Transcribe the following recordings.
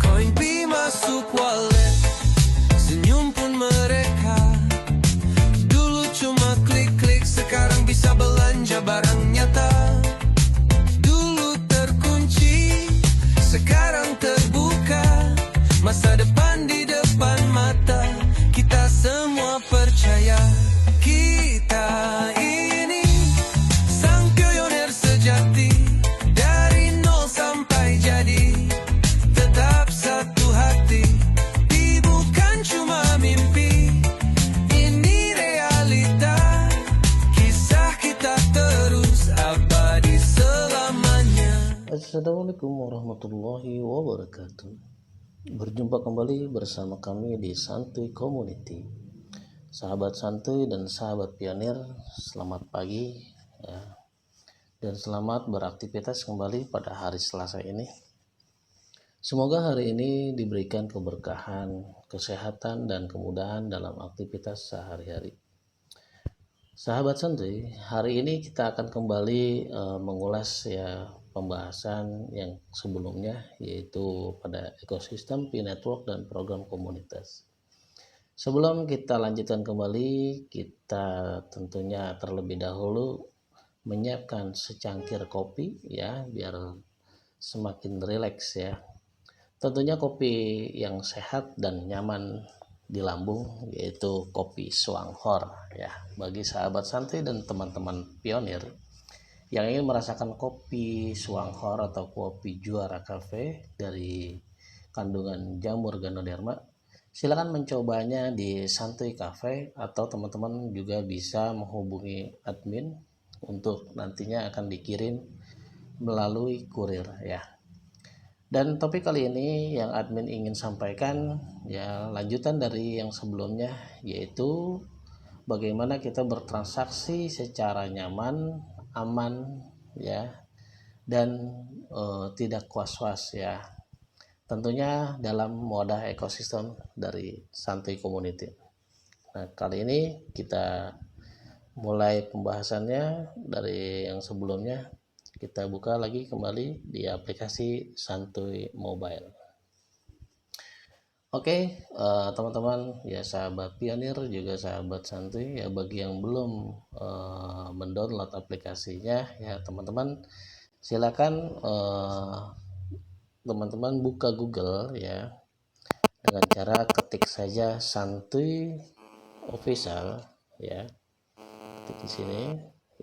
Koin pi masuk wallet, senyum pun mereka. Dulu cuma klik-klik, sekarang bisa belanja barang nyata. Dulu terkunci, sekarang terbuka. Masa depan di depan mata, kita semua percaya. Kita ini sang pionir sejati, dari nol sampai jadi. Tetap satu hati, ini bukan cuma mimpi, ini realita. Kisah kita terus abadi selamanya. Assalamualaikum warahmatullahi wabarakatuh. Berjumpa kembali bersama kami di Santuy Community. Sahabat santuy dan sahabat pionir, selamat pagi ya. Dan selamat beraktivitas kembali pada hari Selasa ini. Semoga hari ini diberikan keberkahan, kesehatan dan kemudahan dalam aktivitas sehari-hari. Sahabat santuy, hari ini kita akan kembali mengulas ya pembahasan yang sebelumnya, yaitu pada ekosistem P-Network dan program komunitas. Sebelum kita lanjutkan kembali, kita tentunya terlebih dahulu menyiapkan secangkir kopi ya, biar semakin rileks ya. Tentunya kopi yang sehat dan nyaman di lambung, yaitu kopi Swanghor ya. Bagi sahabat santuy dan teman-teman pionir yang ingin merasakan kopi Swanghor atau kopi Juara Cafe dari kandungan jamur Ganoderma, silakan mencobanya di Santuy Cafe, atau teman-teman juga bisa menghubungi admin untuk nantinya akan dikirim melalui kurir ya. Dan topik kali ini yang admin ingin sampaikan ya lanjutan dari yang sebelumnya, yaitu bagaimana kita bertransaksi secara nyaman, aman ya, dan tidak was-was ya, tentunya dalam wadah ekosistem dari Santuy Community. Nah, kali ini kita mulai pembahasannya dari yang sebelumnya. Kita buka lagi kembali di aplikasi Santuy Mobile. Oke, teman-teman ya, sahabat pionir juga sahabat santuy ya, bagi yang belum mendownload aplikasinya ya teman-teman, silakan teman-teman buka Google ya, dengan cara ketik saja Santuy Official ya, ketik di sini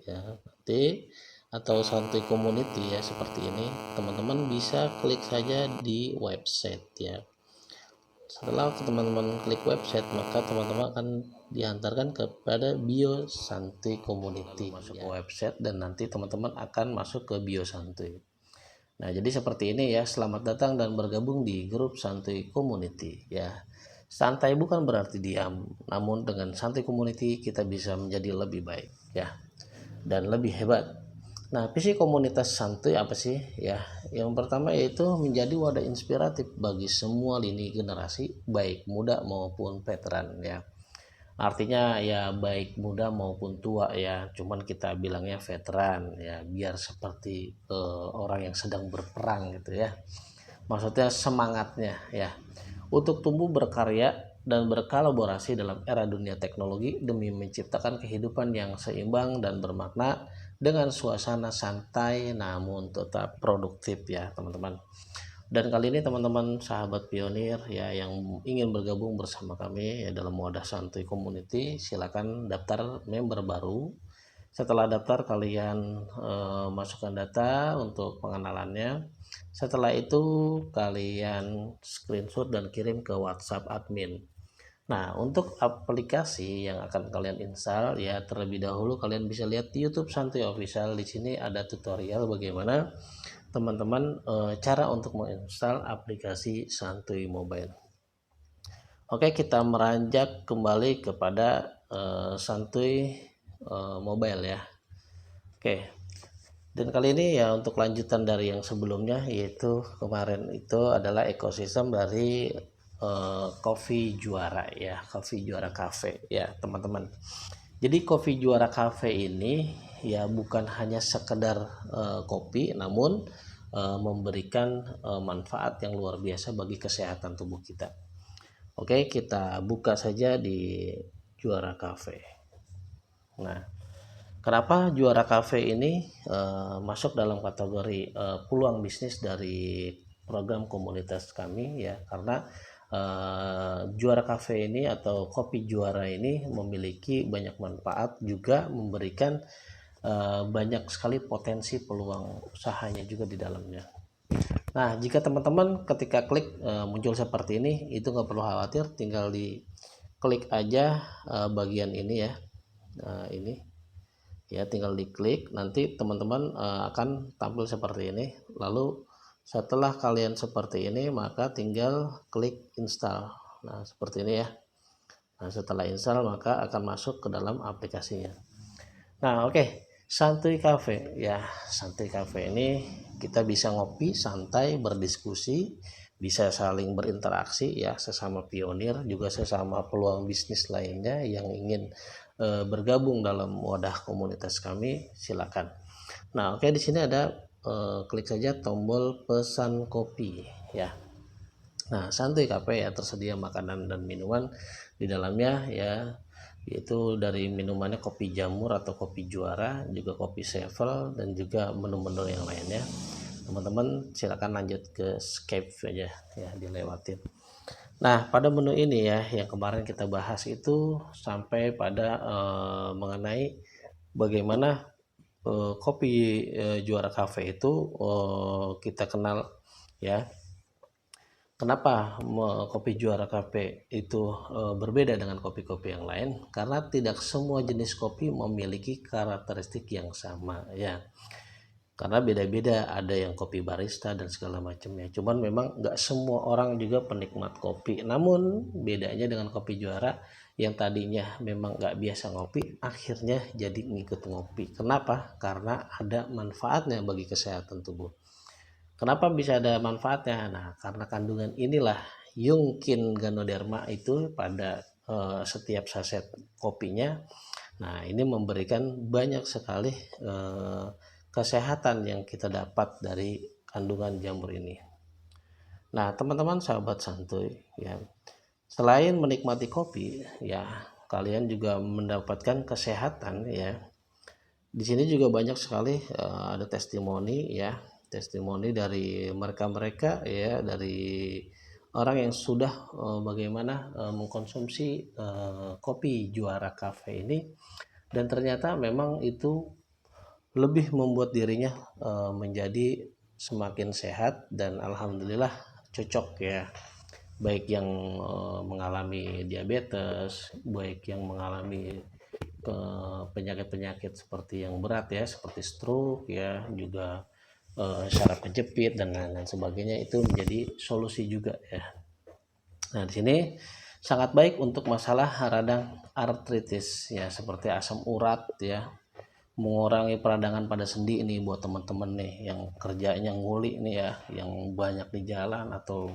ya, nanti atau Santuy Community ya, seperti ini. Teman-teman bisa klik saja di website ya. Setelah teman-teman klik website, maka teman-teman akan diantarkan kepada bio Santuy Community. Masuk ke website dan nanti teman-teman akan masuk ke bio santuy. Nah, jadi seperti ini ya. Selamat datang dan bergabung di grup Santuy Community ya. Santai bukan berarti diam, namun dengan Santuy Community kita bisa menjadi lebih baik ya, dan lebih hebat. Nah, visi komunitas santuy apa sih ya? Yang pertama yaitu menjadi wadah inspiratif bagi semua lini generasi, baik muda maupun veteran ya. Artinya ya baik muda maupun tua ya, cuman kita bilangnya veteran ya, biar seperti orang yang sedang berperang gitu ya. Maksudnya semangatnya ya, untuk tumbuh berkarya dan berkolaborasi dalam era dunia teknologi demi menciptakan kehidupan yang seimbang dan bermakna dengan suasana santai namun tetap produktif ya teman-teman. Dan kali ini teman-teman sahabat pionir ya yang ingin bergabung bersama kami ya dalam wadah Santuy Community, silakan daftar member baru. Setelah daftar, kalian masukkan data untuk pengenalannya. Setelah itu kalian screenshot dan kirim ke WhatsApp admin. Nah, untuk aplikasi yang akan kalian install ya, terlebih dahulu kalian bisa lihat di YouTube Santuy Official. Di sini ada tutorial bagaimana teman-teman cara untuk menginstal aplikasi Santuy Mobile. Oke, kita meranjak kembali kepada Santuy Mobile ya. Oke. Dan kali ini ya untuk lanjutan dari yang sebelumnya, yaitu kemarin itu adalah ekosistem dari Kopi Juara ya, Kopi Juara Cafe ya teman-teman. Jadi Kopi Juara Cafe ini ya bukan hanya sekedar kopi, namun memberikan manfaat yang luar biasa bagi kesehatan tubuh kita. Oke, kita buka saja di Juara Cafe. Nah, kenapa Juara Cafe ini masuk dalam kategori peluang bisnis dari program komunitas kami ya? Karena Juara Cafe ini atau kopi Juara ini memiliki banyak manfaat, juga memberikan banyak sekali potensi peluang usahanya juga di dalamnya. Nah, jika teman-teman ketika klik muncul seperti ini, itu nggak perlu khawatir, tinggal di klik aja bagian ini ya, ini ya, tinggal diklik, nanti teman-teman akan tampil seperti ini. Lalu setelah kalian seperti ini, maka tinggal klik install. Nah, seperti ini ya. Nah, setelah install maka akan masuk ke dalam aplikasinya. Nah, oke. Santuy Cafe ya, Santuy Cafe ini kita bisa ngopi santai, berdiskusi, bisa saling berinteraksi ya, sesama pionir, juga sesama peluang bisnis lainnya yang ingin bergabung dalam wadah komunitas kami, silakan. Nah, oke, di sini ada klik saja tombol pesan kopi ya. Nah, Santuy Cafe ya, tersedia makanan dan minuman di dalamnya ya, yaitu dari minumannya kopi jamur atau kopi Juara, juga kopi sevel, dan juga menu-menu yang lainnya. Teman-teman silakan lanjut ke skip aja ya, dilewatin. Nah, pada menu ini ya, yang kemarin kita bahas itu sampai pada mengenai bagaimana kopi Juara Cafe itu kita kenal ya. Kenapa kopi Juara Cafe itu berbeda dengan kopi-kopi yang lain? Karena tidak semua jenis kopi memiliki karakteristik yang sama ya. Karena beda-beda, ada yang kopi barista dan segala macamnya. Cuman memang nggak semua orang juga penikmat kopi. Namun bedanya dengan kopi Juara, yang tadinya memang nggak biasa ngopi, akhirnya jadi ngikut ngopi. Kenapa? Karena ada manfaatnya bagi kesehatan tubuh. Kenapa bisa ada manfaatnya? Nah, karena kandungan inilah Yungkin Ganoderma itu pada setiap saset kopinya. Nah, ini memberikan banyak sekali kesehatan yang kita dapat dari kandungan jamur ini. Nah, teman-teman sahabat santuy ya, selain menikmati kopi ya, kalian juga mendapatkan kesehatan ya. Di sini juga banyak sekali ada testimoni ya, testimoni dari mereka-mereka ya, dari orang yang sudah bagaimana mengkonsumsi kopi Juara Cafe ini, dan ternyata memang itu lebih membuat dirinya menjadi semakin sehat, dan alhamdulillah cocok ya, baik yang mengalami diabetes, baik yang mengalami penyakit-penyakit seperti yang berat ya, seperti stroke ya, juga syaraf kejepit dan lain-lain sebagainya, itu menjadi solusi juga ya. Nah, di sini sangat baik untuk masalah radang artritis ya, seperti asam urat ya, mengurangi peradangan pada sendi ini buat teman-teman nih yang kerjanya nguli nih ya, yang banyak di jalan, atau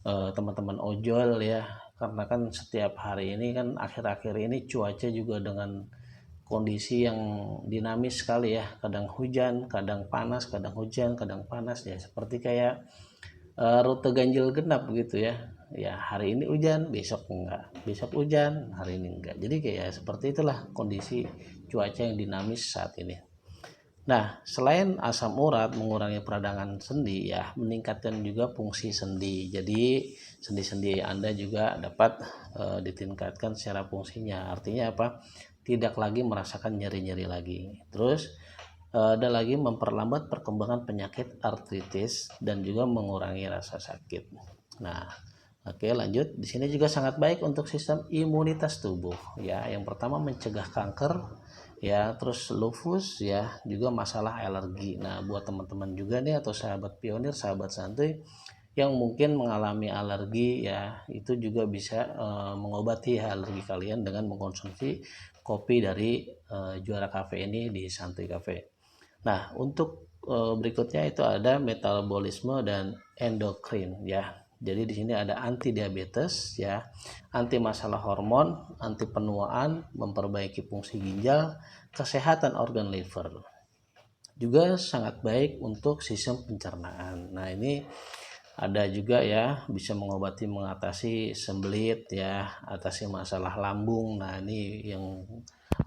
teman-teman ojol ya, karena kan setiap hari ini kan, akhir-akhir ini cuaca juga dengan kondisi yang dinamis sekali ya, kadang hujan, kadang panas, kadang hujan, kadang panas ya, seperti kayak rute ganjil genap begitu ya. Ya, hari ini hujan, besok enggak, besok hujan, hari ini enggak. Jadi kayak seperti itulah kondisi cuaca yang dinamis saat ini. Nah, selain asam urat mengurangi peradangan sendi ya, meningkatkan juga fungsi sendi. Jadi sendi-sendi Anda juga dapat ditingkatkan secara fungsinya. Artinya apa? Tidak lagi merasakan nyeri-nyeri lagi. Terus ada lagi memperlambat perkembangan penyakit artritis dan juga mengurangi rasa sakit. Nah, oke, lanjut. Di sini juga sangat baik untuk sistem imunitas tubuh ya. Yang pertama mencegah kanker ya, terus lupus ya, juga masalah alergi. Nah, buat teman-teman juga nih atau sahabat pionir, sahabat santuy yang mungkin mengalami alergi ya, itu juga bisa mengobati alergi kalian dengan mengkonsumsi kopi dari Juara Cafe ini di Santuy Cafe. Nah, untuk berikutnya itu ada metabolisme dan endokrin ya. Jadi di sini ada anti diabetes ya, anti masalah hormon, anti penuaan, memperbaiki fungsi ginjal, kesehatan organ liver. juga sangat baik untuk sistem pencernaan. Nah, ini ada juga ya, bisa mengatasi sembelit ya, atasi masalah lambung. Nah, ini yang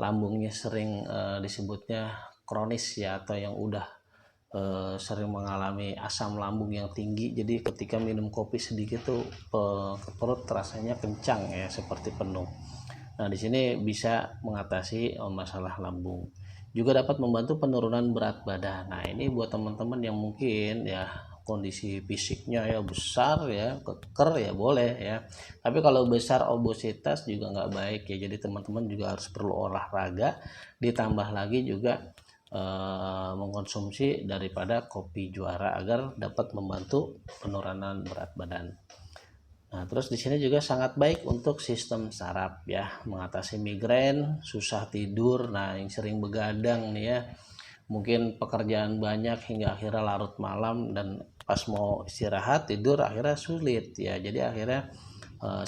lambungnya sering disebutnya kronis ya, atau yang udah sering mengalami asam lambung yang tinggi. Jadi ketika minum kopi sedikit tuh perut rasanya kencang ya, seperti penuh. Nah, di sini bisa mengatasi masalah lambung. Juga dapat membantu penurunan berat badan. Nah, ini buat teman-teman yang mungkin ya kondisi fisiknya ya besar ya, keker ya boleh ya. Tapi kalau besar obesitas juga nggak baik ya. Jadi teman-teman juga harus perlu olahraga. Ditambah lagi juga mengkonsumsi daripada kopi juara agar dapat membantu penurunan berat badan. Nah, terus di sini juga sangat baik untuk sistem saraf ya, mengatasi migrain, susah tidur. Nah, yang sering begadang nih ya, mungkin pekerjaan banyak hingga akhirnya larut malam dan pas mau istirahat tidur akhirnya sulit ya. Jadi akhirnya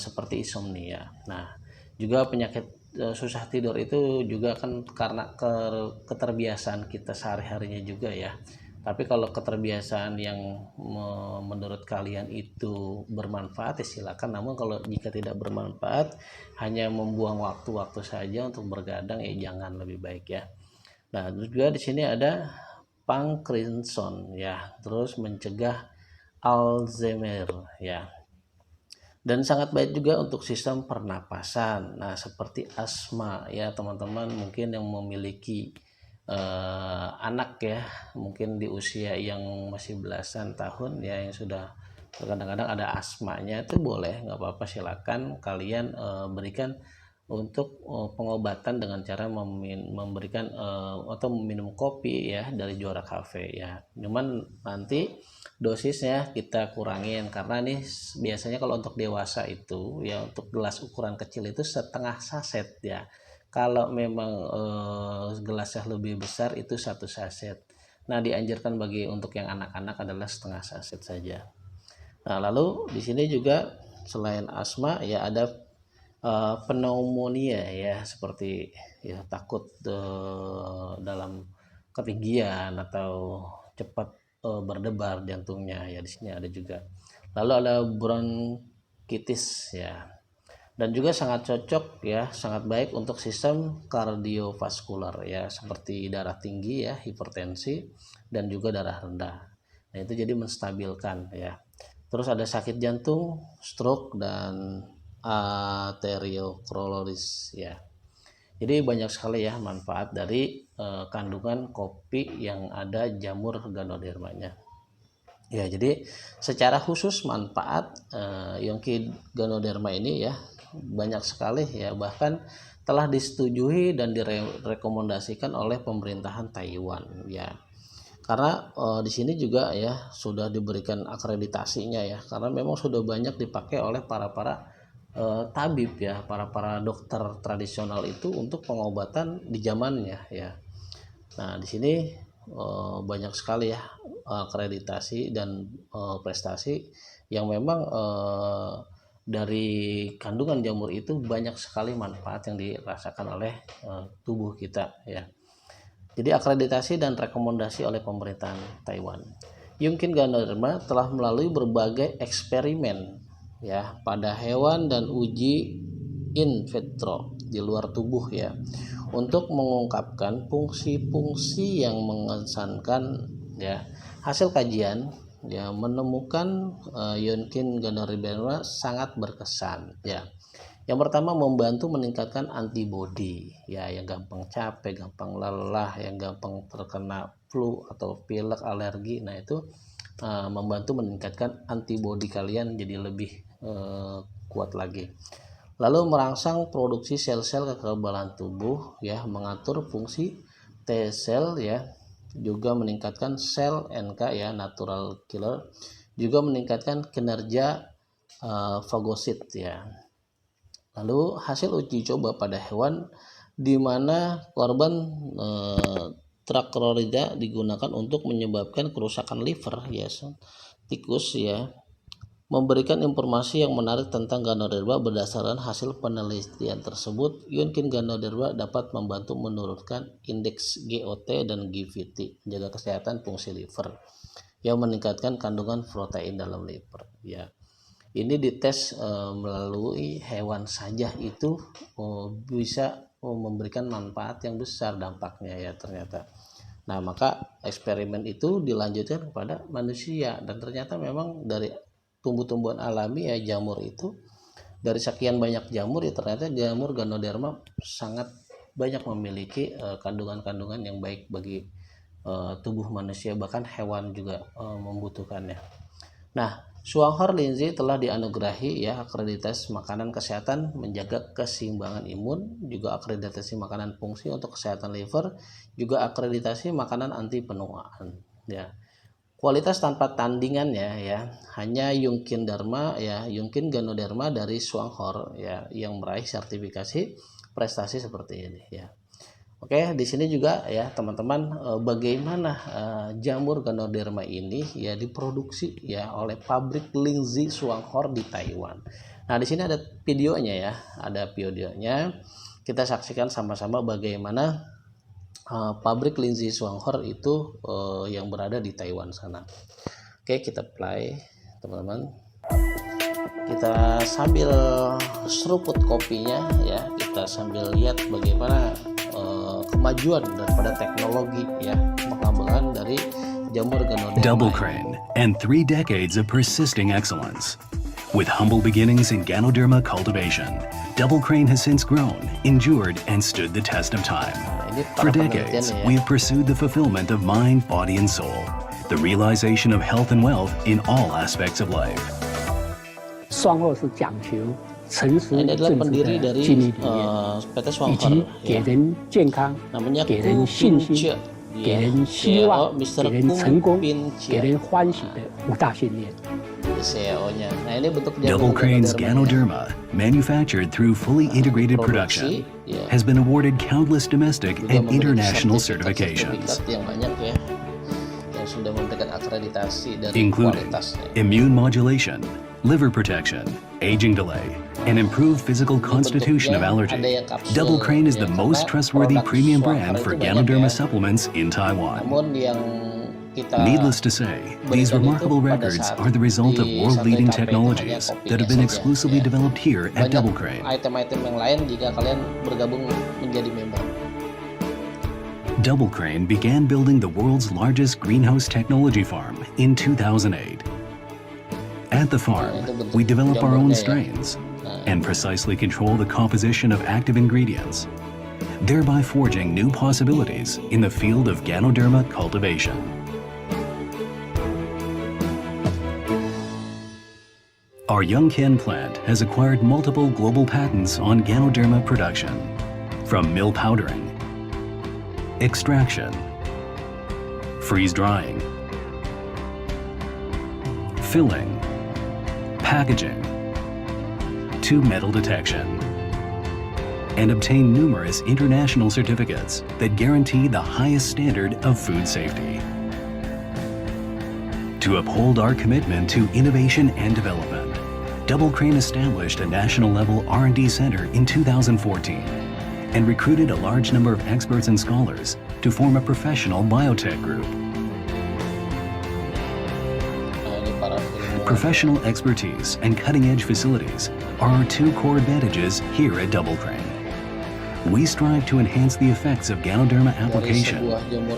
seperti insomnia. Nah, juga penyakit susah tidur itu juga kan karena keterbiasaan kita sehari-harinya juga ya. Tapi kalau keterbiasaan yang menurut kalian itu bermanfaat ya silakan. Namun kalau jika tidak bermanfaat, hanya membuang waktu-waktu saja untuk bergadang ya jangan, lebih baik ya. Nah, juga di sini ada Parkinson ya, terus mencegah Alzheimer ya. Dan sangat baik juga untuk sistem pernapasan. Nah, seperti asma ya teman-teman, mungkin yang memiliki anak ya, mungkin di usia yang masih belasan tahun ya, yang sudah kadang-kadang ada asmanya, itu boleh, nggak apa-apa, silakan kalian berikan untuk pengobatan dengan cara memberikan atau meminum kopi ya dari Juara Cafe ya. Cuman nanti dosisnya kita kurangin, karena nih biasanya kalau untuk dewasa itu ya, untuk gelas ukuran kecil itu setengah saset ya. Kalau memang gelasnya lebih besar itu 1 saset. Nah, dianjurkan untuk yang anak-anak adalah setengah saset saja. Nah, lalu di sini juga selain asma ya ada pneumonia ya, seperti ya takut dalam ketinggian atau cepat berdebar jantungnya ya, di sini ada juga. Lalu ada bronkitis ya, dan juga sangat cocok ya, sangat baik untuk sistem kardiovaskular ya, seperti darah tinggi ya, hipertensi, dan juga darah rendah. Nah, itu jadi menstabilkan ya. Terus ada sakit jantung, stroke, dan arteriosklerosis ya. Jadi banyak sekali ya manfaat dari kandungan kopi yang ada jamur Ganodermanya. Ya, jadi secara khusus manfaat Yongki Ganoderma ini ya banyak sekali ya, bahkan telah disetujui dan direkomendasikan oleh pemerintahan Taiwan ya. Karena di sini juga ya sudah diberikan akreditasinya ya, karena memang sudah banyak dipakai oleh para tabib ya, para dokter tradisional itu untuk pengobatan di zamannya ya. Nah, di sini banyak sekali ya akreditasi dan prestasi yang memang dari kandungan jamur itu banyak sekali manfaat yang dirasakan oleh tubuh kita ya. Jadi akreditasi dan rekomendasi oleh pemerintahan Taiwan. Yongki Ganoderma telah melalui berbagai eksperimen ya pada hewan dan uji in vitro di luar tubuh ya, untuk mengungkapkan fungsi-fungsi yang mengesankan ya. Hasil kajian ya menemukan Yongki Ganoderma sangat berkesan ya. Yang pertama, membantu meningkatkan antibodi ya, yang gampang capek, gampang lelah, yang gampang terkena flu atau pilek, alergi. Nah, itu membantu meningkatkan antibodi kalian jadi lebih kuat lagi. Lalu merangsang produksi sel-sel kekebalan tubuh ya, mengatur fungsi T sel ya, juga meningkatkan sel NK ya, natural killer, juga meningkatkan kinerja fagosit ya. Lalu hasil uji coba pada hewan di mana korban Trachlorida digunakan untuk menyebabkan kerusakan liver ya, tikus ya, memberikan informasi yang menarik tentang Ganoderma. Berdasarkan hasil penelitian tersebut, Yunkin Ganoderma dapat membantu menurunkan indeks GOT dan GVT, menjaga kesehatan fungsi liver, yang meningkatkan kandungan protein dalam liver. Ya, ini dites melalui hewan saja itu bisa memberikan manfaat yang besar dampaknya ya ternyata. Nah, maka eksperimen itu dilanjutkan kepada manusia, dan ternyata memang dari tumbuh-tumbuhan alami ya, jamur itu, dari sekian banyak jamur ya ternyata jamur Ganoderma sangat banyak memiliki kandungan-kandungan yang baik bagi tubuh manusia, bahkan hewan juga membutuhkannya. Nah, Shuanghe Linzi telah dianugerahi ya akreditasi makanan kesehatan menjaga keseimbangan imun, juga akreditasi makanan fungsi untuk kesehatan liver, juga akreditasi makanan anti penuaan ya. Kualitas tanpa tandingannya ya, hanya Yunkin Ganoderma dari Shuanghe ya yang meraih sertifikasi prestasi seperti ini ya. Oke, di sini juga ya teman-teman, bagaimana jamur Ganoderma ini ya diproduksi ya oleh pabrik Linzi Shuanghe di Taiwan. Nah, di sini ada videonya ya, Kita saksikan sama-sama bagaimana pabrik Linzi Shuanghe itu yang berada di Taiwan sana. Oke, kita play teman-teman. Kita sambil seruput kopinya ya, kita sambil lihat bagaimana kemajuan daripada teknologi ya, pengembangan dari jamur Ganoderma. Double Crane and 3 decades of persisting excellence. With humble beginnings in Ganoderma cultivation, Double Crane has since grown, endured, and stood the test of time. For decades, we have pursued the fulfillment of mind, body, and soul, the realization of health and wealth in all aspects of life. 双后是讲求诚实 Ini adalah 正直 pendiri 的 dari 经营理念， PT 以 Shuanghe 及给 ya. 人健康、 Namanya 给人信心、 给人希望、给人成功、给人欢喜的5大信念。 CEO-nya. Nah, ini bentuk Double jamur Crane's Ganoderma. Ganoderma, manufactured through fully integrated production, has been awarded countless domestic Juga and memiliki international sertifikat certifications, yang banyak ya, yang sudah memberikan akreditasi dari including kualitasnya. immune modulation, liver protection, aging delay, and improved physical constitution of allergy. Double Crane is the most trustworthy premium brand for Ganoderma supplements in Taiwan. Namun yang kita Needless to say, these remarkable records are the result of world-leading technologies that have been exclusively developed here at Double Crane. Item-item yang lain jika kalian bergabung menjadi member. Double Crane began building the world's largest greenhouse technology farm in 2008. At the farm, we develop our own strains and precisely control the composition of active ingredients, thereby forging new possibilities in the field of Ganoderma cultivation. Our Yunkin plant has acquired multiple global patents on Ganoderma production, from mill powdering, extraction, freeze drying, filling, packaging, to metal detection, and obtain numerous international certificates that guarantee the highest standard of food safety. To uphold our commitment to innovation and development, Double Crane established a national-level R&D center in 2014 and recruited a large number of experts and scholars to form a professional biotech group. Professional expertise and cutting-edge facilities are our 2 core advantages here at Double Crane. We strive to enhance the effects of Ganoderma application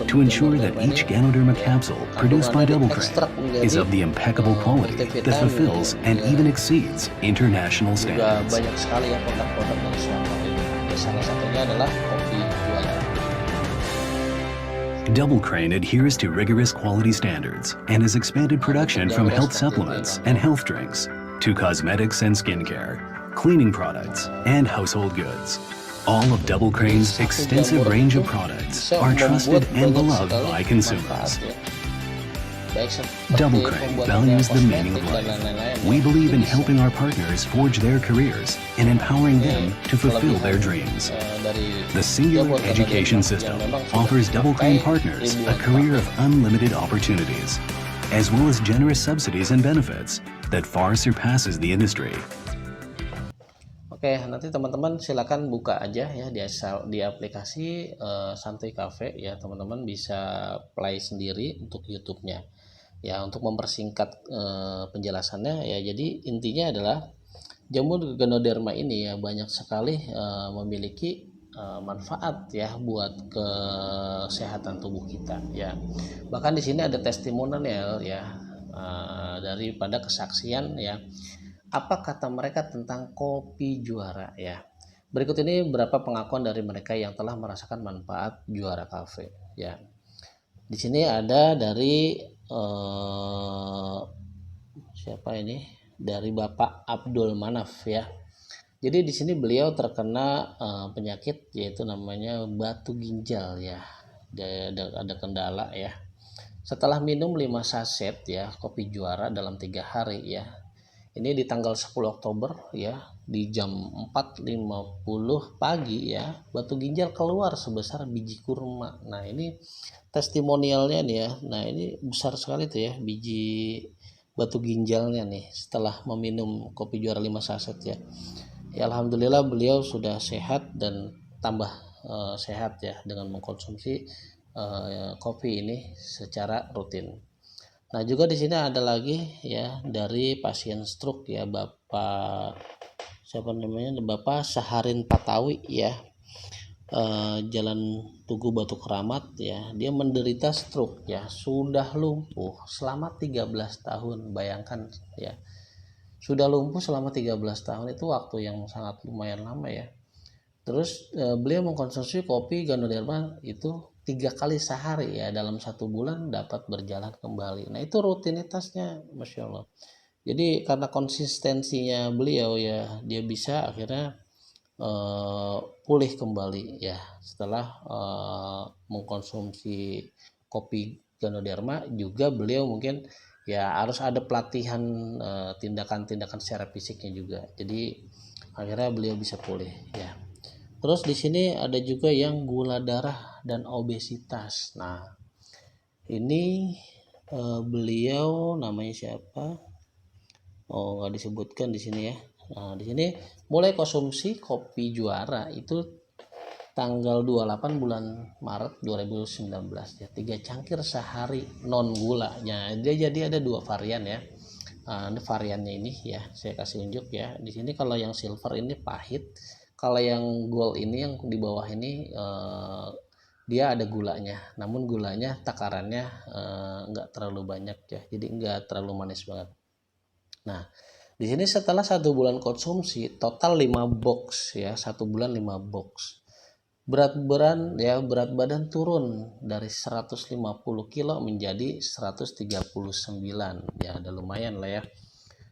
to ensure that each Ganoderma capsule produced by Double Crane is of the impeccable quality that fulfills and even exceeds international Juga standards. banyak sekali ya produk-produk dari Shuanghe ini. Ya, salah satunya adalah kopi jualan. Double Crane adheres to rigorous quality standards and has expanded production from health supplements and health drinks to cosmetics and skincare, cleaning products, and household goods. All of Double Crane's extensive range of products are trusted and beloved by consumers. Double Crane values the meaning of life. We believe in helping our partners forge their careers and empowering them to fulfill their dreams. The Singular Education System offers Double Crane partners a career of unlimited opportunities, as well as generous subsidies and benefits that far surpasses the industry. Oke, nanti teman-teman silakan buka aja ya di aplikasi Santuy Cafe ya, teman-teman bisa play sendiri untuk YouTube-nya. Ya, untuk mempersingkat penjelasannya ya, jadi intinya adalah jamur Ganoderma ini ya banyak sekali memiliki manfaat ya buat kesehatan tubuh kita ya. Bahkan di sini ada testimonial ya daripada kesaksian ya. Apa kata mereka tentang kopi juara ya. Berikut ini beberapa pengakuan dari mereka yang telah merasakan manfaat Juara Cafe ya. Di sini ada dari siapa ini? Dari Bapak Abdul Manaf ya. Jadi di sini beliau terkena penyakit yaitu namanya batu ginjal ya. Ada kendala ya. Setelah minum 5 saset ya kopi Juara dalam 3 hari ya. Ini di tanggal 10 Oktober ya, di jam 4.50 pagi ya, batu ginjal keluar sebesar biji kurma. Nah, ini testimonialnya nih ya. Nah, ini besar sekali tuh ya biji batu ginjalnya nih setelah meminum kopi Juara 5 saset ya. Ya, alhamdulillah beliau sudah sehat dan tambah sehat ya dengan mengkonsumsi kopi ini secara rutin. Nah, juga di sini ada lagi ya dari pasien stroke ya, Bapak siapa namanya? Bapak Saharin Patawi ya. Jalan Tugu Batu Keramat ya. Dia menderita stroke ya, sudah lumpuh selama 13 tahun. Bayangkan ya. Sudah lumpuh selama 13 tahun itu waktu yang sangat lumayan lama ya. Terus beliau mengkonsumsi kopi Ganoderma itu 3 kali sehari ya, dalam 1 bulan dapat berjalan kembali. Nah, itu rutinitasnya, Masya Allah. Jadi karena konsistensinya beliau ya, dia bisa akhirnya pulih kembali ya setelah mengkonsumsi kopi Ganoderma. Juga beliau mungkin ya harus ada pelatihan tindakan-tindakan secara fisiknya juga. Jadi akhirnya beliau bisa pulih ya. Terus di sini ada juga yang gula darah dan obesitas. Nah, ini beliau namanya siapa? Oh, nggak disebutkan di sini ya. Nah, di sini mulai konsumsi kopi Juara itu tanggal 28 bulan Maret 2019 ya. 3 cangkir sehari non gulanya. Dia jadi ada 2 varian ya. Ini variannya ini ya, saya kasih unjuk ya. Di sini kalau yang silver ini pahit. Kalau yang gold ini yang di bawah ini dia ada gulanya, namun gulanya takarannya nggak terlalu banyak ya, jadi nggak terlalu manis banget. Nah, di sini setelah 1 bulan konsumsi total 5 box ya, 1 bulan 5 box. Berat badan turun dari 150 kilo menjadi 139 ya, udah lumayan lah ya.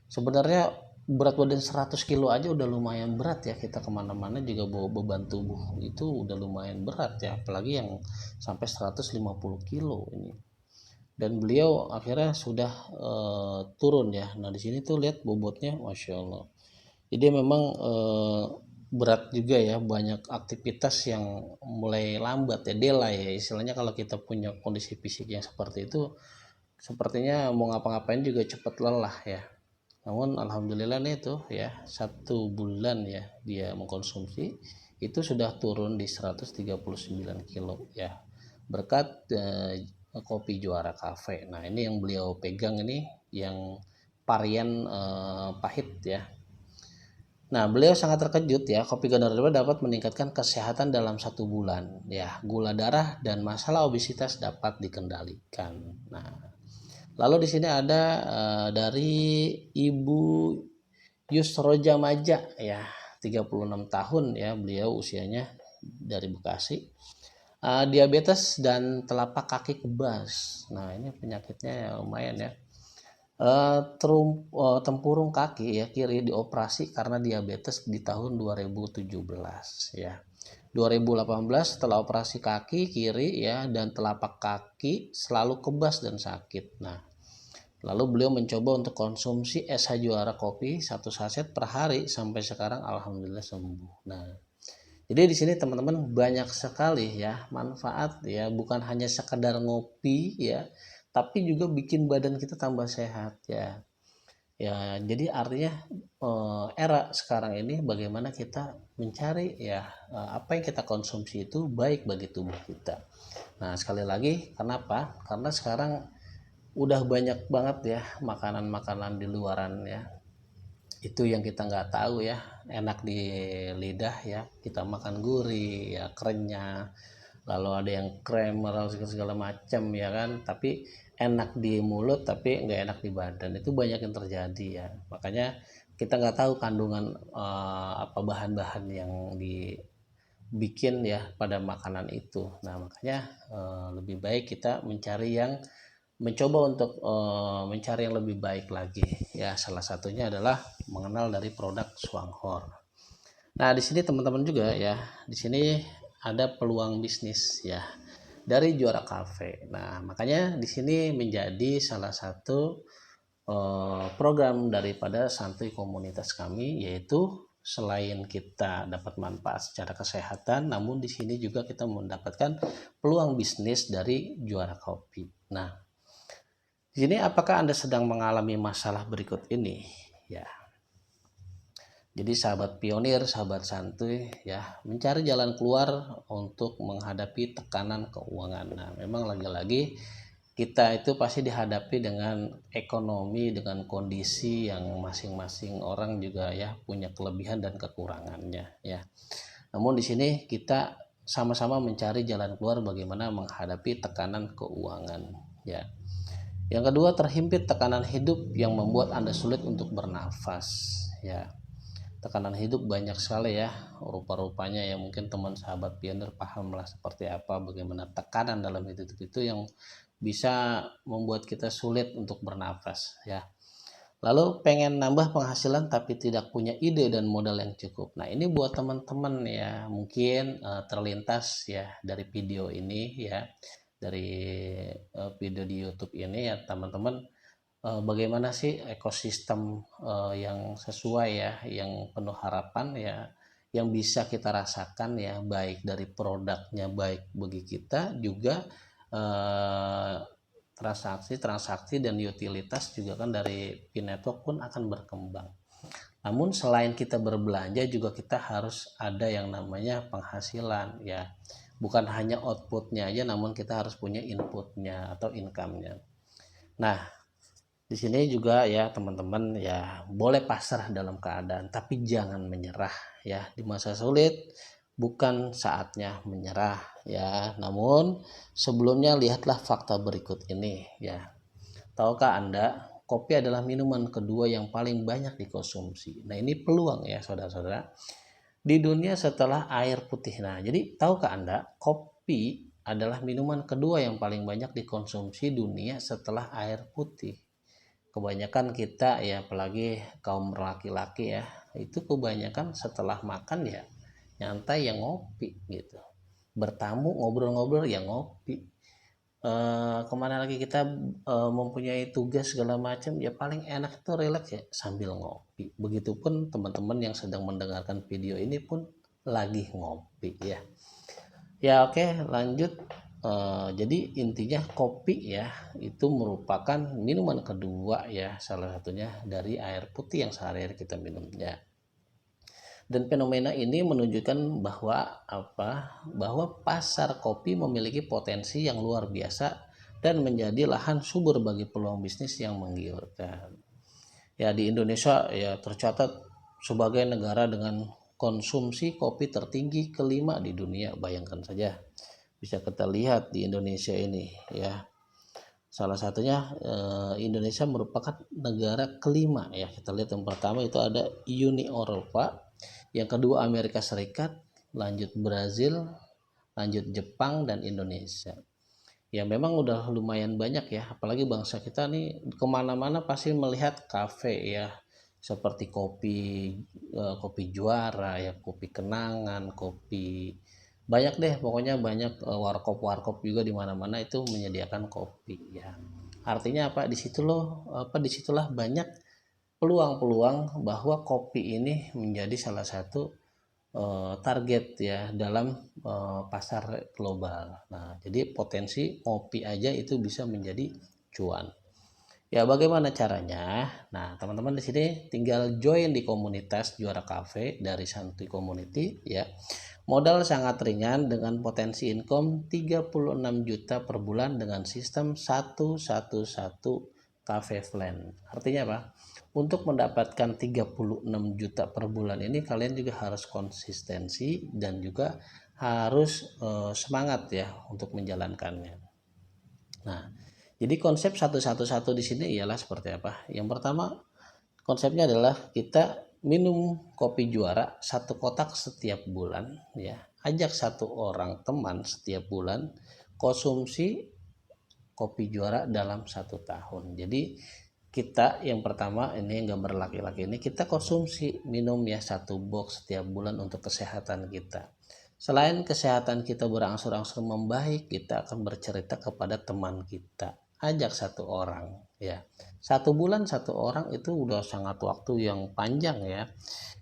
Sebenarnya berat badan 100 kilo aja udah lumayan berat ya, kita kemana-mana juga bawa beban tubuh itu udah lumayan berat ya, apalagi yang sampai 150 kilo ini. Dan beliau akhirnya sudah turun ya. Nah, di sini tuh lihat bobotnya, Masya Allah. Jadi memang berat juga ya, banyak aktivitas yang mulai lambat ya, delay ya istilahnya. Kalau kita punya kondisi fisik yang seperti itu, sepertinya mau ngapa-ngapain juga cepat lelah ya. Namun alhamdulillah nih tuh ya, 1 bulan ya dia mengkonsumsi itu sudah turun di 139 kilo ya, berkat kopi Juara Cafe. Nah, ini yang beliau pegang ini yang varian pahit ya. Nah, beliau sangat terkejut ya, kopi Ganoderma dapat meningkatkan kesehatan dalam 1 bulan ya, gula darah dan masalah obesitas dapat dikendalikan. Nah, lalu di sini ada dari Ibu Yusroja Maja ya, 36 tahun ya beliau usianya, dari Bekasi. Diabetes dan telapak kaki kebas. Nah, ini penyakitnya ya lumayan ya. Tempurung kaki ya kiri dioperasi karena diabetes di tahun 2017 ya. 2018 setelah operasi kaki kiri ya, dan telapak kaki selalu kebas dan sakit. Nah, lalu beliau mencoba untuk konsumsi SH Juara kopi 1 saset per hari sampai sekarang alhamdulillah sembuh. Nah, jadi di sini teman-teman banyak sekali ya manfaat ya, bukan hanya sekedar ngopi ya, tapi juga bikin badan kita tambah sehat ya. Ya, jadi artinya era sekarang ini bagaimana kita mencari ya apa yang kita konsumsi itu baik bagi tubuh kita. Nah, sekali lagi kenapa? Karena sekarang udah banyak banget ya makanan-makanan di luaran ya. Itu yang kita nggak tahu ya, enak di lidah ya. Kita makan gurih ya, kerennya, lalu ada yang krem atau segala macam ya kan, tapi enak di mulut tapi nggak enak di badan. Itu banyak yang terjadi ya, makanya kita nggak tahu kandungan apa bahan-bahan yang dibikin ya pada makanan itu. Nah, makanya lebih baik kita mencoba untuk mencari yang lebih baik lagi ya. Salah satunya adalah mengenal dari produk Swanghor. Nah, di sini teman-teman juga ya, di sini ada peluang bisnis ya dari Juara Cafe. Nah, makanya di sini menjadi salah satu program daripada santuy komunitas kami, yaitu selain kita dapat manfaat secara kesehatan, namun di sini juga kita mendapatkan peluang bisnis dari Juara Kopi. Nah, di sini apakah Anda sedang mengalami masalah berikut ini? Ya. Jadi sahabat pionir, sahabat santuy ya, mencari jalan keluar untuk menghadapi tekanan keuangan. Nah, memang lagi-lagi kita itu pasti dihadapi dengan ekonomi, dengan kondisi yang masing-masing orang juga ya punya kelebihan dan kekurangannya ya. Namun di sini kita sama-sama mencari jalan keluar bagaimana menghadapi tekanan keuangan ya. Yang kedua, terhimpit tekanan hidup yang membuat Anda sulit untuk bernafas ya. Tekanan hidup banyak sekali ya rupa-rupanya ya, mungkin teman sahabat pionir pahamlah seperti apa bagaimana tekanan dalam hidup itu yang bisa membuat kita sulit untuk bernafas ya. Lalu pengen nambah penghasilan tapi tidak punya ide dan modal yang cukup. Nah, ini buat teman-teman ya, mungkin terlintas ya dari video ini ya, dari video di YouTube ini ya teman-teman, bagaimana sih ekosistem yang sesuai ya, yang penuh harapan ya, yang bisa kita rasakan ya, baik dari produknya baik bagi kita juga transaksi dan utilitas juga kan dari P-Network pun akan berkembang. Namun selain kita berbelanja juga kita harus ada yang namanya penghasilan ya, bukan hanya outputnya aja, namun kita harus punya inputnya atau income-nya. Nah, di sini juga ya teman-teman ya, boleh pasrah dalam keadaan tapi jangan menyerah ya. Di masa sulit bukan saatnya menyerah ya. Namun sebelumnya lihatlah fakta berikut ini ya. Tahukah Anda, kopi adalah minuman kedua yang paling banyak dikonsumsi. Nah, ini peluang ya saudara-saudara di dunia setelah air putih. Nah, jadi tahukah Anda, kopi adalah minuman kedua yang paling banyak dikonsumsi dunia setelah air putih. Kebanyakan kita ya, apalagi kaum laki-laki ya, itu kebanyakan setelah makan ya nyantai yang ngopi gitu, bertamu ngobrol-ngobrol yang ngopi, kemana lagi kita mempunyai tugas segala macam ya, paling enak itu relax ya sambil ngopi. Begitupun teman-teman yang sedang mendengarkan video ini pun lagi ngopi ya. Ya oke, lanjut. Jadi intinya kopi ya itu merupakan minuman kedua ya, salah satunya dari air putih yang sehari-hari kita minum ya. Dan fenomena ini menunjukkan bahwa pasar kopi memiliki potensi yang luar biasa dan menjadi lahan subur bagi peluang bisnis yang menggiurkan. Ya, di Indonesia ya tercatat sebagai negara dengan konsumsi kopi tertinggi kelima di dunia. Bayangkan saja, bisa kita lihat di Indonesia ini ya. Salah satunya Indonesia merupakan negara kelima ya. Kita lihat yang pertama itu ada Uni Eropa, yang kedua Amerika Serikat, lanjut Brazil, lanjut Jepang dan Indonesia. Ya memang udah lumayan banyak ya, apalagi bangsa kita nih kemana-mana pasti melihat kafe ya, seperti kopi Juara ya, kopi Kenangan, kopi banyak deh, pokoknya banyak warkop juga di mana-mana itu menyediakan kopi ya. Artinya apa? Disitulah banyak peluang-peluang bahwa kopi ini menjadi salah satu target ya dalam pasar global. Nah, jadi potensi kopi aja itu bisa menjadi cuan. Ya, bagaimana caranya? Nah, teman-teman di sini tinggal join di komunitas Juara Cafe dari Santuy Community ya. Modal sangat ringan dengan potensi income 36 juta per bulan dengan sistem 111 cafe plan. Artinya apa? Untuk mendapatkan 36 juta per bulan ini kalian juga harus konsistensi dan juga harus semangat ya untuk menjalankannya. Nah, jadi konsep 111 di sini ialah seperti apa? Yang pertama, konsepnya adalah kita minum kopi Juara 1 kotak setiap bulan ya. Ajak 1 orang teman setiap bulan konsumsi kopi Juara dalam 1 tahun. Jadi kita yang pertama ini gambar laki-laki ini kita konsumsi minum ya 1 box setiap bulan untuk kesehatan kita. Selain kesehatan kita berangsur-angsur membaik, kita akan bercerita kepada teman kita. Ajak 1 orang ya. 1 bulan 1 orang itu udah sangat waktu yang panjang ya.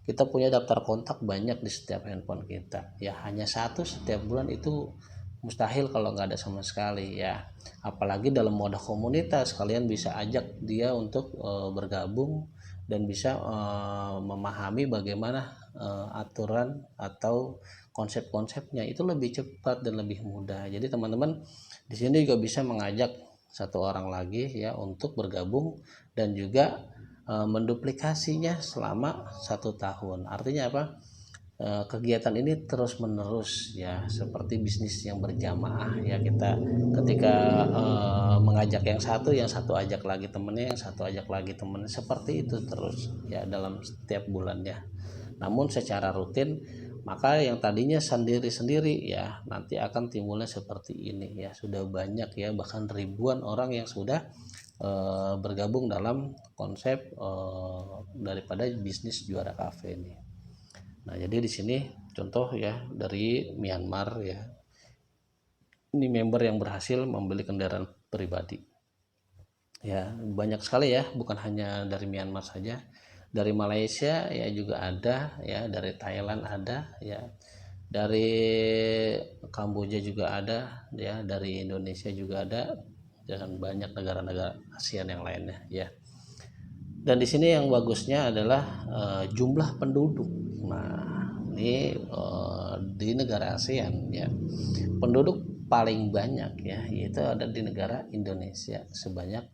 Kita punya daftar kontak banyak di setiap handphone kita ya. Hanya 1 setiap bulan itu mustahil kalau nggak ada sama sekali ya. Apalagi dalam mode komunitas, kalian bisa ajak dia untuk bergabung dan bisa memahami bagaimana aturan atau konsep-konsepnya, itu lebih cepat dan lebih mudah. Jadi teman-teman di sini juga bisa mengajak 1 orang lagi ya untuk bergabung dan juga menduplikasinya selama 1 tahun. Artinya apa? Kegiatan ini terus menerus ya, seperti bisnis yang berjamaah ya. Kita ketika mengajak yang satu ajak lagi temennya, yang satu ajak lagi temennya, seperti itu terus ya dalam setiap bulannya. Namun secara rutin, maka yang tadinya sendiri-sendiri ya nanti akan timbulnya seperti ini ya. Sudah banyak ya, bahkan ribuan orang yang sudah bergabung dalam konsep daripada bisnis Juara Cafe ini. Nah, jadi di sini contoh ya dari Myanmar ya. Ini member yang berhasil membeli kendaraan pribadi. Ya, banyak sekali ya, bukan hanya dari Myanmar saja. Dari Malaysia ya juga ada ya, dari Thailand ada ya, dari Kamboja juga ada ya, dari Indonesia juga ada, dan banyak negara-negara ASEAN yang lainnya ya. Dan di sini yang bagusnya adalah jumlah penduduk. Nah, ini di negara ASEAN ya, penduduk paling banyak ya, yaitu ada di negara Indonesia sebanyak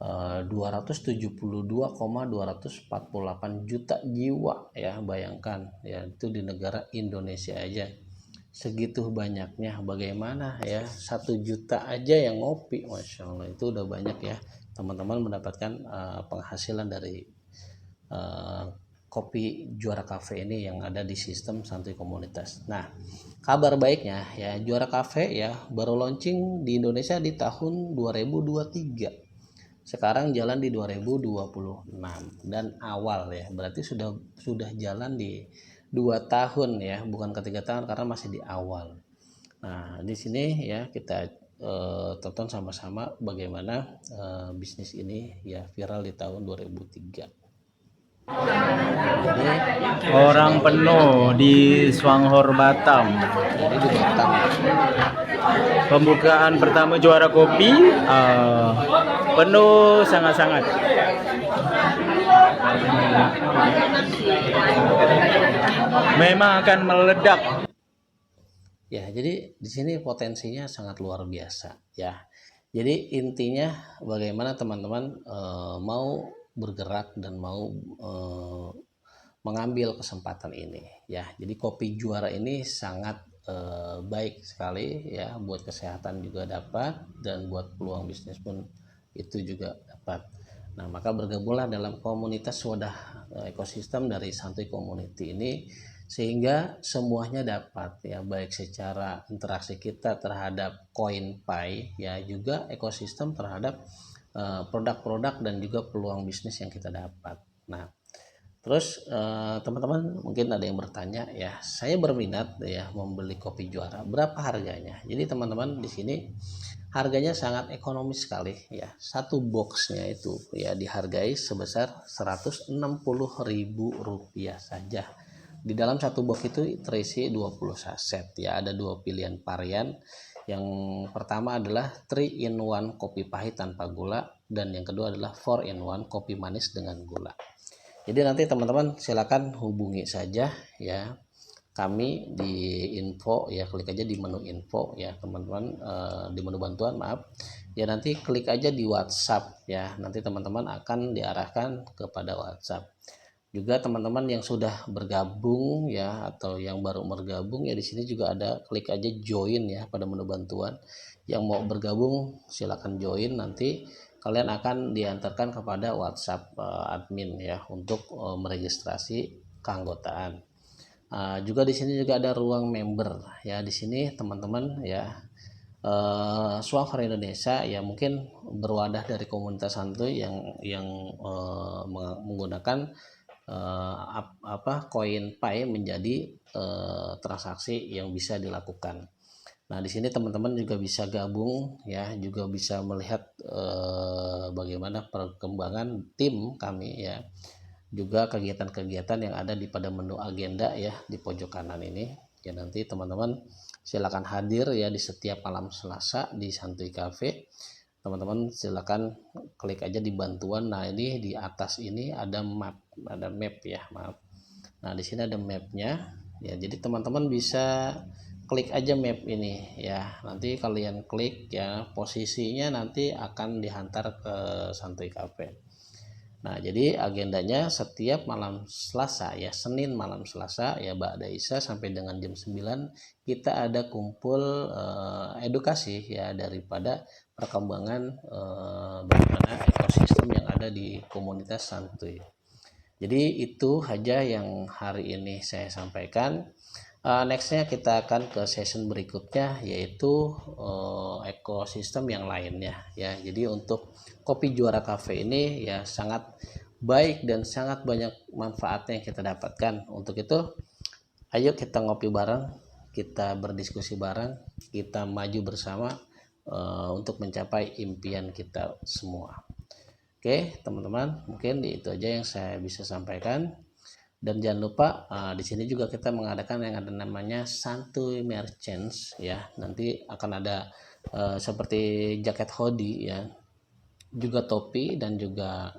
272,248 juta jiwa ya. Bayangkan ya, itu di negara Indonesia aja segitu banyaknya. Bagaimana ya, 1 juta aja yang ngopi, Masya Allah, itu udah banyak ya teman-teman mendapatkan penghasilan dari kopi Juara Cafe ini yang ada di sistem Santuy Komunitas. Nah, kabar baiknya ya, Juara Cafe ya baru launching di Indonesia di tahun 2023. Sekarang jalan di 2026 dan awal ya, berarti sudah jalan di 2 tahun ya, bukan ke 3 tahun karena masih di awal. Nah, di sini ya kita tonton sama-sama bagaimana bisnis ini ya viral di tahun 2003. Jadi, orang penuh di Swanghor Batam. Jadi di Batam. Pembukaan pertama Juara Kopi penuh sangat-sangat. Memang akan meledak. Ya, jadi di sini potensinya sangat luar biasa ya. Jadi intinya bagaimana teman-teman mau bergerak dan mau mengambil kesempatan ini ya. Jadi kopi Juara ini sangat baik sekali ya, buat kesehatan juga dapat dan buat peluang bisnis pun itu juga dapat. Nah, maka bergabunglah dalam komunitas wadah ekosistem dari Santuy Community ini sehingga semuanya dapat ya, baik secara interaksi kita terhadap CoinPay ya, juga ekosistem terhadap produk-produk dan juga peluang bisnis yang kita dapat. Nah, terus teman-teman mungkin ada yang bertanya ya, saya berminat ya membeli kopi Juara, berapa harganya? Jadi teman-teman di sini harganya sangat ekonomis sekali ya. 1 boxnya itu ya dihargai sebesar Rp160.000 saja. Di dalam 1 box itu terisi 20 saset ya. Ada 2 pilihan varian. Yang pertama adalah 3-in-1 kopi pahit tanpa gula dan yang kedua adalah 4-in-1 kopi manis dengan gula. Jadi nanti teman-teman silakan hubungi saja ya kami di info ya, klik aja di menu info ya teman-teman, di menu bantuan maaf ya, nanti klik aja di WhatsApp ya, nanti teman-teman akan diarahkan kepada WhatsApp. Juga teman-teman yang sudah bergabung ya atau yang baru bergabung ya, di sini juga ada, klik aja join ya pada menu bantuan. Yang mau bergabung silakan join, nanti kalian akan diantarkan kepada WhatsApp admin ya untuk meregistrasi keanggotaan. Juga di sini juga ada ruang member ya, di sini teman-teman ya, Swanghor Indonesia ya mungkin berwadah dari komunitas santuy yang menggunakan koin Pi menjadi transaksi yang bisa dilakukan. Nah, di sini teman-teman juga bisa gabung ya, juga bisa melihat bagaimana perkembangan tim kami ya. Juga kegiatan-kegiatan yang ada di pada menu agenda ya di pojok kanan ini. Ya nanti teman-teman silakan hadir ya di setiap malam Selasa di Santuy Cafe. Teman-teman silakan klik aja di bantuan. Nah, ini di atas ini ada map ya, maaf. Nah, di sini ada mapnya ya. Jadi teman-teman bisa klik aja map ini ya, nanti kalian klik ya, posisinya nanti akan dihantar ke Santuy Cafe. Nah, jadi agendanya setiap malam Selasa ya, Senin malam Selasa ya, Ba'da Isya sampai dengan jam 9 kita ada kumpul edukasi ya daripada perkembangan bagaimana ekosistem yang ada di komunitas santuy. Jadi itu aja yang hari ini saya sampaikan. Nextnya kita akan ke session berikutnya, yaitu ekosistem yang lainnya ya. Jadi untuk kopi Juara Cafe ini ya sangat baik dan sangat banyak manfaatnya yang kita dapatkan. Untuk itu ayo kita ngopi bareng, kita berdiskusi bareng, kita maju bersama untuk mencapai impian kita semua. Oke teman-teman, mungkin itu aja yang saya bisa sampaikan. Dan jangan lupa di sini juga kita mengadakan yang ada namanya Santuy Merchants ya. Nanti akan ada seperti jaket hoodie ya, juga topi dan juga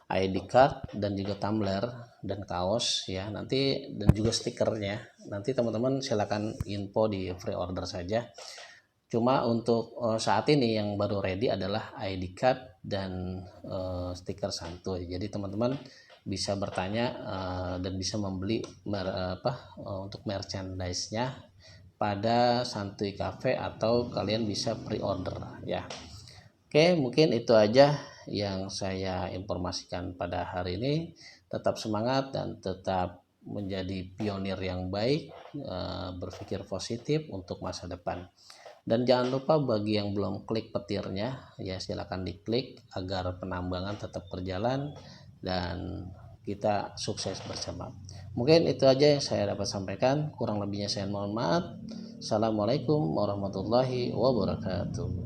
ID card dan juga tumbler dan kaos ya. Nanti dan juga stikernya. Nanti teman-teman silakan info di free order saja. Cuma untuk saat ini yang baru ready adalah ID card dan stiker santuy. Jadi teman-teman bisa bertanya dan bisa membeli untuk merchandise-nya pada Santuy Cafe atau kalian bisa pre-order ya. Oke, mungkin itu aja yang saya informasikan pada hari ini. Tetap semangat dan tetap menjadi pionir yang baik, berpikir positif untuk masa depan. Dan jangan lupa bagi yang belum klik petirnya ya, silakan diklik agar penambangan tetap berjalan dan kita sukses bersama. Mungkin itu aja yang saya dapat sampaikan, kurang lebihnya saya mohon maaf. Assalamualaikum warahmatullahi wabarakatuh.